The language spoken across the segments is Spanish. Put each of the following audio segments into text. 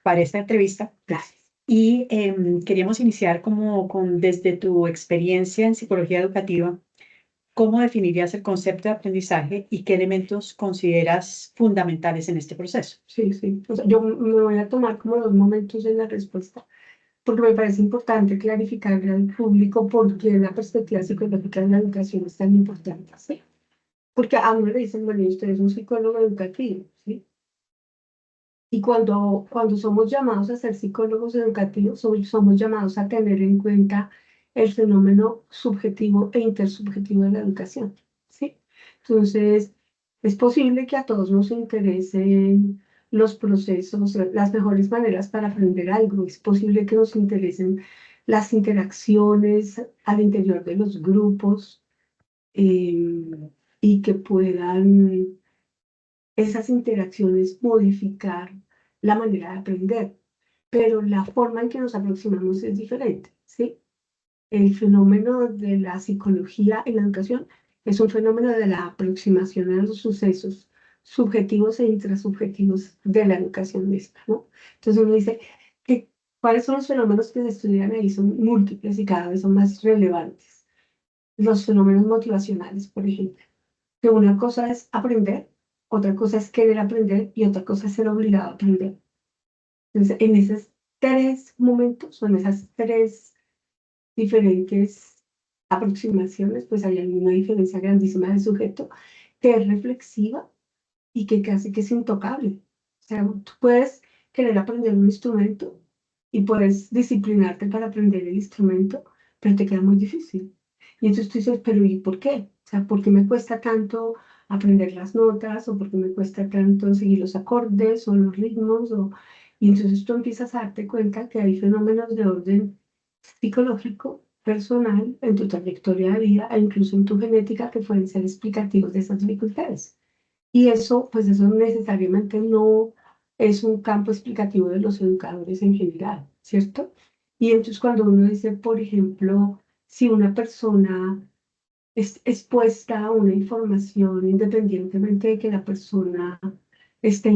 para esta entrevista. Gracias. Y queríamos iniciar desde tu experiencia en psicología educativa, ¿cómo definirías el concepto de aprendizaje y qué elementos consideras fundamentales en este proceso? Sí, sí. O sea, yo me voy a tomar como 2 momentos en la respuesta, porque me parece importante clarificarle al público por qué la perspectiva psicológica de la educación es tan importante, ¿sí? Porque a uno le dicen, bueno, y usted es un psicólogo educativo, ¿sí? Y cuando somos llamados a ser psicólogos educativos, somos llamados a tener en cuenta el fenómeno subjetivo e intersubjetivo de la educación, ¿sí? Entonces, es posible que a todos nos interesen los procesos, las mejores maneras para aprender algo. Es posible que nos interesen las interacciones al interior de los grupos, eh, y que puedan esas interacciones modificar la manera de aprender, pero la forma en que nos aproximamos es diferente, ¿sí? El fenómeno de la psicología en la educación es un fenómeno de la aproximación a los sucesos subjetivos e intrasubjetivos de la educación misma, ¿no? Entonces uno dice que cuáles son los fenómenos que se estudian ahí, son múltiples y cada vez son más relevantes. Los fenómenos motivacionales, por ejemplo, que una cosa es aprender, otra cosa es querer aprender y otra cosa es ser obligado a aprender. Entonces, en esos 3 momentos o en esas 3 diferentes aproximaciones, pues hay una diferencia grandísima del sujeto que es reflexiva y que casi que es intocable. O sea, tú puedes querer aprender un instrumento y puedes disciplinarte para aprender el instrumento, pero te queda muy difícil. Y entonces tú dices, pero ¿y por qué? O sea, ¿por qué me cuesta tanto aprender las notas? ¿O por qué me cuesta tanto seguir los acordes o los ritmos? Y entonces tú empiezas a darte cuenta que hay fenómenos de orden psicológico, personal, en tu trayectoria de vida e incluso en tu genética que pueden ser explicativos de esas dificultades. Y eso, pues eso necesariamente no es un campo explicativo de los educadores en general, ¿cierto? Y entonces cuando uno dice, por ejemplo, si una persona es expuesta a una información, independientemente de que la persona esté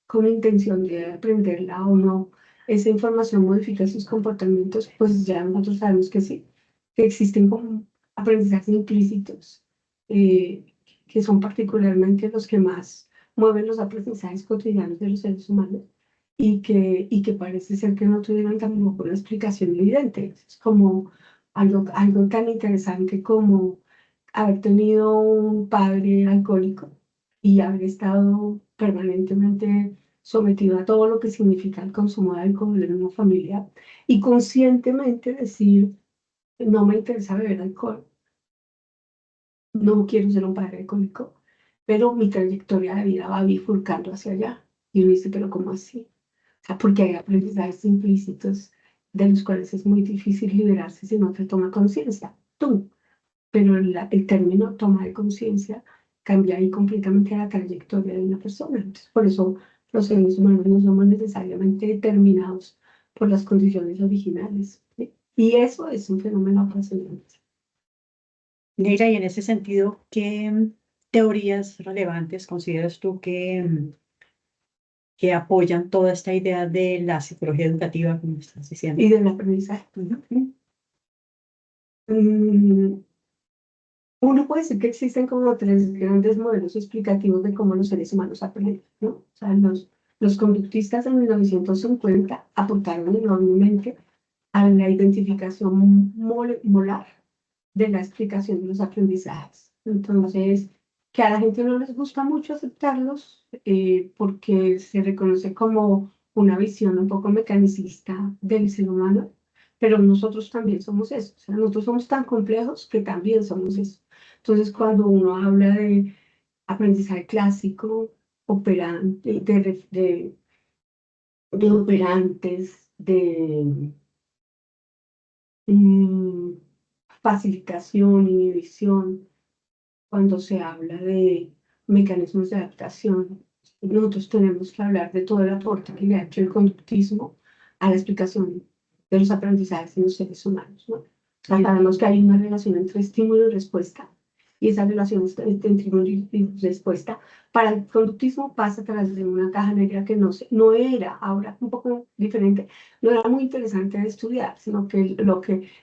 con intención de aprenderla o no, esa información modifica sus comportamientos, pues ya nosotros sabemos que sí, que existen como aprendizajes implícitos, eh, que son particularmente los que más mueven los aprendizajes cotidianos de los seres humanos y que parece ser que no tuvieran tampoco una explicación evidente. Es como algo tan interesante como haber tenido un padre alcohólico y haber estado permanentemente sometido a todo lo que significa el consumo de alcohol en una familia y conscientemente decir, no me interesa beber alcohol, no quiero ser un padre alcohólico, pero mi trayectoria de vida va bifurcando hacia allá. Y uno dice, pero ¿cómo así? O sea, porque hay aprendizajes implícitos de los cuales es muy difícil liberarse si no se toma conciencia. Tú, pero el término toma de conciencia cambia ahí completamente la trayectoria de una persona. Entonces, por eso los seres humanos no somos necesariamente determinados por las condiciones originales, ¿sí? Y eso es un fenómeno apasionante. Neira, y en ese sentido, ¿qué teorías relevantes consideras tú que apoyan toda esta idea de la psicología educativa, como estás diciendo? Y del aprendizaje. Ujú. Mm, Uno puede decir que existen como 3 grandes modelos explicativos de cómo los seres humanos aprenden, ¿no? O sea, los conductistas en 1950 aportaron enormemente a la identificación molar de la explicación de los aprendizajes. Entonces, que a la gente no les gusta mucho aceptarlos, porque se reconoce como una visión un poco mecanicista del ser humano, pero nosotros también somos eso. O sea, nosotros somos tan complejos que también somos eso. Entonces, cuando uno habla de aprendizaje clásico, operante, de operantes, de mm, facilitación, inhibición, cuando se habla de mecanismos de adaptación, nosotros tenemos que hablar de todo el aporte que le ha hecho el conductismo a la explicación de los aprendizajes en los seres humanos, ¿no? O sea, sabemos que hay una relación entre estímulo y respuesta y esas relaciones entre estímulo y respuesta. Para el conductismo pasa a través de una caja negra que no era, ahora un poco diferente, no era muy interesante de estudiar, sino que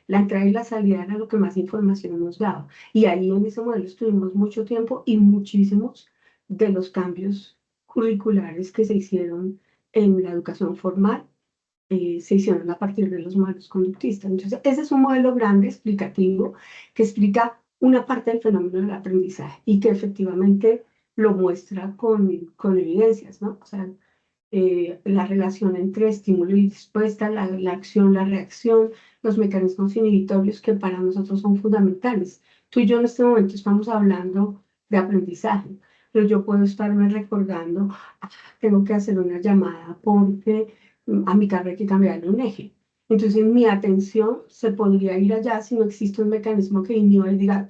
la entrada y la salida era lo que más información nos daba. Y ahí en ese modelo estuvimos mucho tiempo y muchísimos de los cambios curriculares que se hicieron en la educación formal se hicieron a partir de los modelos conductistas. Entonces, ese es un modelo grande, explicativo, que explica una parte del fenómeno del aprendizaje y que efectivamente lo muestra con evidencias, ¿no? O sea, la relación entre estímulo y respuesta, la acción, la reacción, los mecanismos inhibitorios que para nosotros son fundamentales. Tú y yo en este momento estamos hablando de aprendizaje, pero yo puedo estarme recordando, tengo que hacer una llamada porque a mi carro hay que cambiarle un eje. Entonces mi atención se podría ir allá si no existe un mecanismo que inhiba y diga,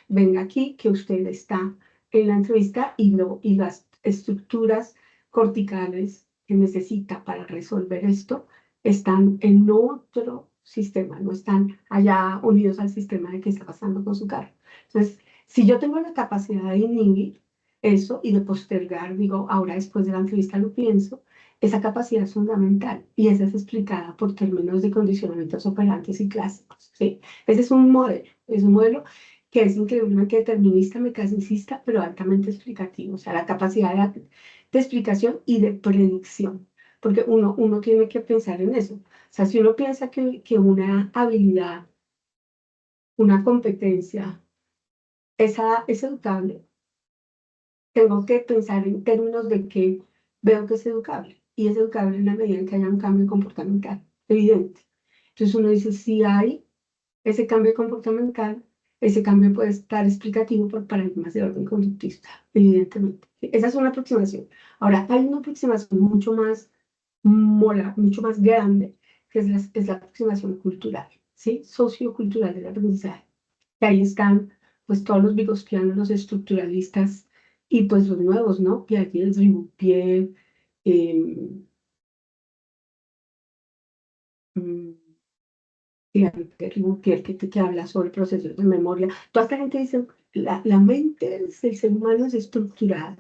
venga aquí, que usted está en la entrevista y las estructuras corticales que necesita para resolver esto están en otro sistema, no están allá unidos al sistema de qué está pasando con su carro. Entonces, si yo tengo la capacidad de inhibir eso y de postergar, digo, ahora después de la entrevista lo pienso, esa capacidad es fundamental y esa es explicada por términos de condicionamientos operantes y clásicos, ¿sí? Ese es un modelo que es increíblemente determinista, mecanicista, pero altamente explicativo, o sea, la capacidad de explicación y de predicción, porque uno tiene que pensar en eso. O sea, si uno piensa que una habilidad, una competencia, es educable, tengo que pensar en términos de que veo que es educable, y es educable en la medida en que haya un cambio comportamental evidente. Entonces uno dice, si hay ese cambio comportamental, ese cambio puede estar explicativo por paradigmas de orden conductista, evidentemente. Esa es una aproximación. Ahora, hay una aproximación mucho más mucho más grande, que es la aproximación cultural, ¿sí? Sociocultural del aprendizaje. Que ahí están, pues, todos los vygotsquianos, los estructuralistas, y pues los nuevos, ¿no? Piaget, Riboupie, eh, que habla sobre procesos de memoria. Toda esta gente dice, la mente del ser humano es estructurada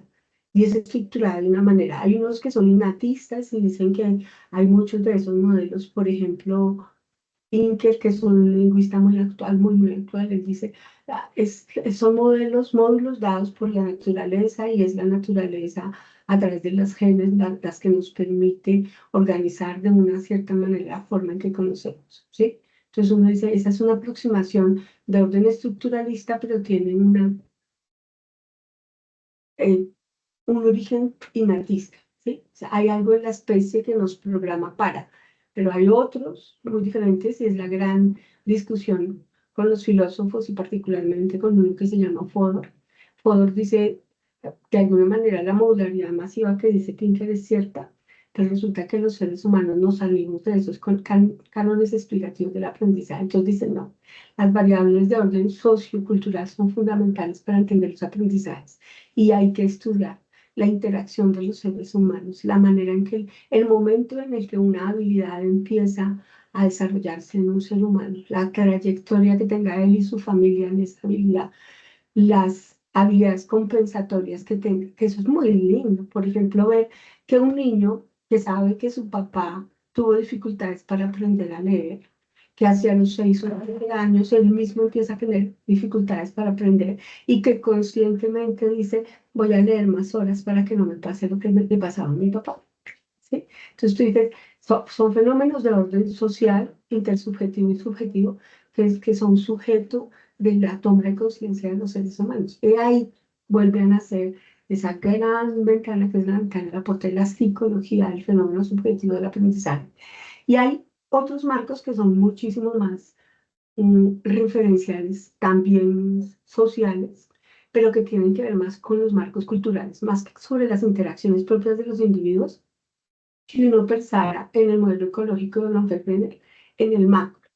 y es estructurada de una manera. Hay unos que son innatistas y dicen que hay muchos de esos modelos, por ejemplo, Inker, que es un lingüista muy actual, muy actual, él dice, son módulos dados por la naturaleza y es la naturaleza a través de los genes las que nos permite organizar de una cierta manera la forma en que conocemos, ¿sí? Entonces uno dice, esa es una aproximación de orden estructuralista, pero tiene eh, un origen innatista, ¿sí? O sea, hay algo en la especie que nos programa para, pero hay otros muy diferentes y es la gran discusión con los filósofos y particularmente con uno que se llama Fodor. Fodor dice, de alguna manera, la modularidad masiva que dice Pinker es cierta, pero resulta que los seres humanos no salimos de esos cánones explicativos del aprendizaje. Entonces dicen, no, las variables de orden sociocultural son fundamentales para entender los aprendizajes y hay que estudiar la interacción de los seres humanos, la manera en que el momento en el que una habilidad empieza a desarrollarse en un ser humano, la trayectoria que tenga él y su familia en esa habilidad, las habilidades compensatorias que tenga, que eso es muy lindo. Por ejemplo, ver que un niño que sabe que su papá tuvo dificultades para aprender a leer, que hacia los 6 o 7 años él mismo empieza a tener dificultades para aprender y que conscientemente dice, voy a leer más horas para que no me pase lo que le pasaba a mi papá. ¿Sí? Entonces tú dices, son fenómenos de orden social, intersubjetivo y subjetivo, que son sujeto de la toma de conciencia de los seres humanos. Y ahí vuelve a nacer esa gran ventana que es la ventana del aporte de la psicología, del fenómeno subjetivo del aprendizaje. Y hay otros marcos que son muchísimo más referenciales, también sociales, pero que tienen que ver más con los marcos culturales, más que sobre las interacciones propias de los individuos, si uno pensara en el modelo ecológico de Lonferner, en el macro.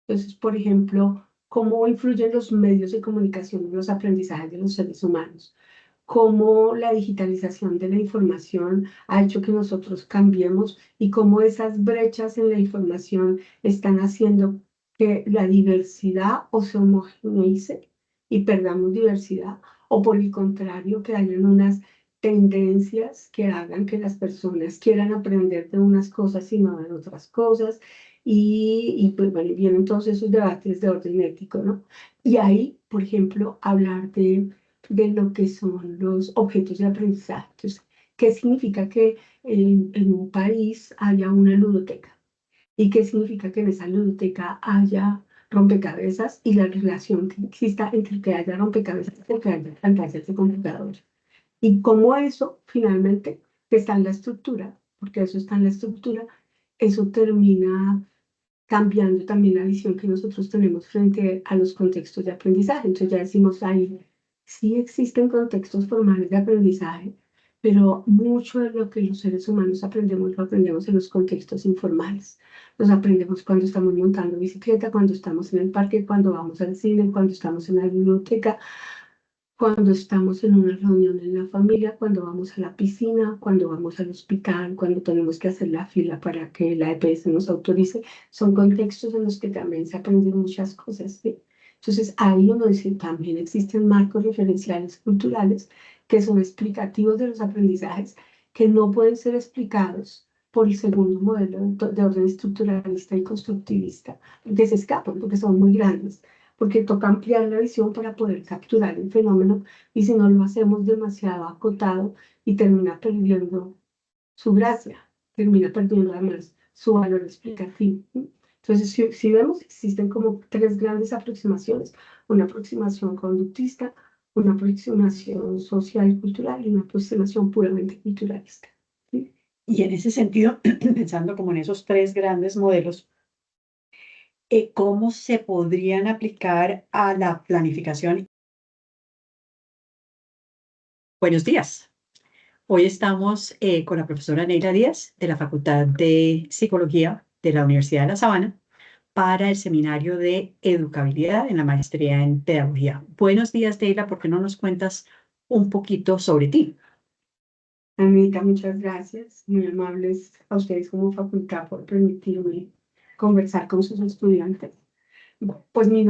Entonces, por ejemplo, cómo influyen los medios de comunicación en los aprendizajes de los seres humanos, cómo la digitalización de la información ha hecho que nosotros cambiemos y cómo esas brechas en la información están haciendo que la diversidad o se homogeneice y perdamos diversidad, o por el contrario, que hayan unas tendencias que hagan que las personas quieran aprender de unas cosas y no de otras cosas, y pues bueno, vienen todos esos debates de orden ético, ¿no? Y ahí, por ejemplo, hablar de lo que son los objetos de aprendizaje. Entonces, ¿qué significa que en un país haya una ludoteca? ¿Y qué significa que en esa ludoteca haya rompecabezas y la relación que exista entre que haya rompecabezas y que haya pantallas de computador? Y cómo eso finalmente, que está en la estructura, porque eso está en la estructura, eso termina cambiando también la visión que nosotros tenemos frente a los contextos de aprendizaje. Entonces ya decimos ahí, sí existen contextos formales de aprendizaje, pero mucho de lo que los seres humanos aprendemos, lo aprendemos en los contextos informales. Los aprendemos cuando estamos montando bicicleta, cuando estamos en el parque, cuando vamos al cine, cuando estamos en la biblioteca, cuando estamos en una reunión en la familia, cuando vamos a la piscina, cuando vamos al hospital, cuando tenemos que hacer la fila para que la EPS nos autorice, son contextos en los que también se aprenden muchas cosas, ¿sí? Entonces, ahí uno dice, también existen marcos referenciales culturales que son explicativos de los aprendizajes, que no pueden ser explicados por el segundo modelo de orden estructuralista y constructivista, que se escapan porque son muy grandes, porque toca ampliar la visión para poder capturar el fenómeno, y si no lo hacemos demasiado acotado y termina perdiendo su gracia, termina perdiendo además su valor explicativo. Entonces, si vemos, existen como tres grandes aproximaciones: una aproximación conductista, una aproximación social y cultural y una aproximación puramente culturalista. ¿Sí? Y en ese sentido, pensando como en esos tres grandes modelos, ¿cómo se podrían aplicar a la planificación? Buenos días. Hoy estamos con la profesora Neila Díaz de la Facultad de Psicología de la Universidad de La Sabana para el seminario de educabilidad en la maestría en pedagogía. Buenos días, Neila, ¿por qué no nos cuentas un poquito sobre ti? Anita, muchas gracias. Muy amables a ustedes como facultad por permitirme conversar con sus estudiantes. Pues mi